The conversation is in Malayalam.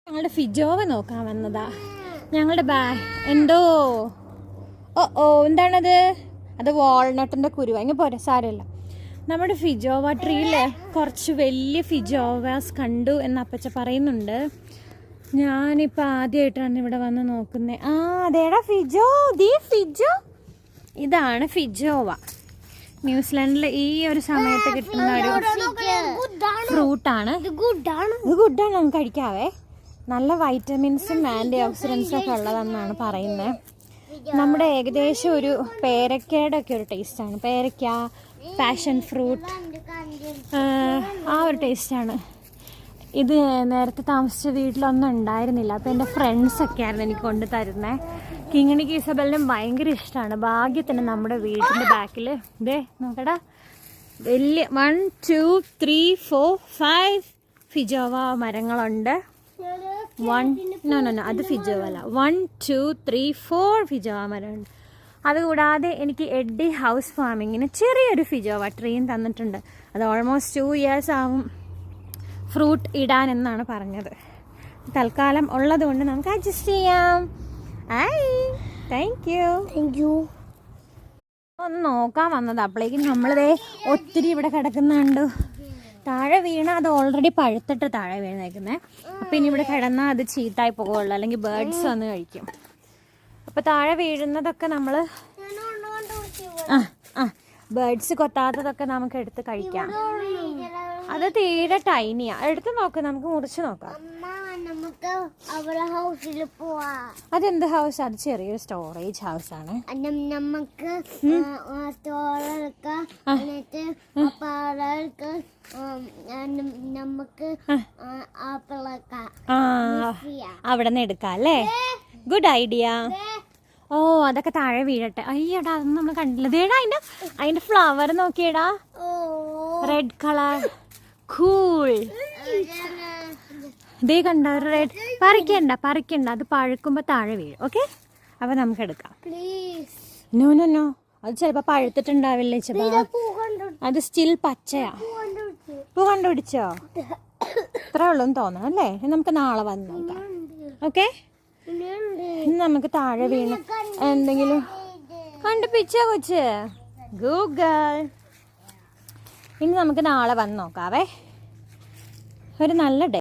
ഞങ്ങളുടെ ഫിജോവ നോക്കാൻ വന്നതാ. ഞങ്ങളുടെ എന്തോ എന്താണത്? അത് വാൾനട്ടിൻ്റെ കുരുവ. ഇങ്ങനെ പോരാ, സാരമില്ല. നമ്മുടെ ഫിജോവ ട്രീയിൽ കുറച്ച് വലിയ ഫിജോവാസ് കണ്ടു എന്ന് അപ്പച്ച പറയുന്നുണ്ട്. ഞാനിപ്പോൾ ആദ്യമായിട്ടാണ് ഇവിടെ വന്ന് നോക്കുന്നത്. അതേടാ ഫിജോ, ഫിജോ. ഇതാണ് ഫിജോവ. ന്യൂസിലാൻഡിൽ ഈ ഒരു സമയത്ത് കിട്ടുന്ന ഒരു ഫ്രൂട്ടാണ്. ഇത് ഗുഡാണ്, നമുക്ക് കഴിക്കാവേ. നല്ല വൈറ്റമിൻസും ആൻറ്റി ഓക്സിഡൻസും ഒക്കെ ഉള്ളതെന്നാണ് പറയുന്നത്. നമ്മുടെ ഏകദേശം ഒരു പേരക്കയുടെ ഒക്കെ ഒരു ടേസ്റ്റാണ്. പേരക്ക, പാഷൻ ഫ്രൂട്ട്, ആ ഒരു ടേസ്റ്റാണ്. ഇത് നേരത്തെ താമസിച്ച വീട്ടിലൊന്നും ഉണ്ടായിരുന്നില്ല. അപ്പോൾ എൻ്റെ ഫ്രണ്ട്സൊക്കെ ആയിരുന്നു എനിക്ക് കൊണ്ട് തരുന്നത്. കിങ്ങിണിക്ക് ഇസബലിനും ഭയങ്കര ഇഷ്ടമാണ്. ഭാഗ്യത്തിന് നമ്മുടെ വീട്ടിൻ്റെ ബാക്കിൽ ഇതേ നോക്കടാ, വലിയ 1 2 3 4 5 ഫിജോവ മരങ്ങളുണ്ട്. അത് ഫിജോവ അല്ല. 1 2 3 4 ഫിജോവ മരമുണ്ട്. അതുകൂടാതെ എനിക്ക് എഡ്ഡി ഹൗസ് ഫാമിങ്ങിന് ചെറിയൊരു ഫിജോവ ട്രീയും തന്നിട്ടുണ്ട്. അത് ഓൾമോസ്റ്റ് 2 ഇയേഴ്സ് ആവും ഫ്രൂട്ട് ഇടാൻ എന്നാണ് പറഞ്ഞത്. തൽക്കാലം ഉള്ളത് കൊണ്ട് നമുക്ക് അഡ്ജസ്റ്റ് ചെയ്യാം. Thank you. ഒന്ന് നോക്കാൻ വന്നത്. അപ്പോഴേക്കും നമ്മളിതേ ഒത്തിരി ഇവിടെ കിടക്കുന്നുണ്ട്. താഴെ വീണ അത് ഓൾറെഡി പഴുത്തിട്ട് താഴെ വീണേക്കുന്നത്. അപ്പം ഇനി ഇവിടെ കിടന്നാൽ അത് ചീത്തായി പോകുള്ളൂ, അല്ലെങ്കിൽ ബേർഡ്സ് വന്ന് കഴിക്കും. അപ്പോൾ താഴെ വീഴുന്നതൊക്കെ നമ്മൾ ബേർഡ്സ് കൊത്താത്തതൊക്കെ നമുക്ക് എടുത്ത് കഴിക്കാം. അത് തീരെ ടൈനിയാ. എടുത്ത് നോക്കാം, നമുക്ക് മുറിച്ച് നോക്കാം. അതെന്ത് ഹൗസ്? അത് ചെറിയൊരു സ്റ്റോറേജ് ഹൗസ് ആണ്. നമുക്ക് അവിടെ നിന്ന് എടുക്കാം അല്ലേ? Good idea. അതൊക്കെ താഴെ വീഴട്ടെ. അയ്യടാ, അതൊന്നും നമ്മൾ കണ്ടില്ല. ദേടാ അതിന്റെ ഫ്ലവർ നോക്കിയടാ, റെഡ് കളർ, കൂൾ. ദേ കണ്ട റെഡ്. പറിക്കണ്ട, അത് പഴുക്കുമ്പോ താഴെ വീഴും. ഓക്കെ, അപ്പൊ നമുക്ക് എടുക്കാം. നോ അത് ചിലപ്പോ പഴുത്തിട്ടുണ്ടാവില്ലേ ചേട്ടാ. അത് സ്റ്റിൽ പച്ചയാ. പൂ കണ്ടുപിടിച്ചോ? ഇത്രേ ഉള്ളൂന്ന് തോന്നണം അല്ലേ? നമുക്ക് നാളെ വന്ന് നോക്കാം. ഓക്കെ, നമുക്ക് താഴെ വീണ് എന്തെങ്കിലും കണ്ടുപിടിച്ചോ കൊച്ച്? ഗൂഗിൾ. ഇനി നമുക്ക് നാളെ വന്ന് നോക്കാവേ. ഒരു നല്ല ഡേ.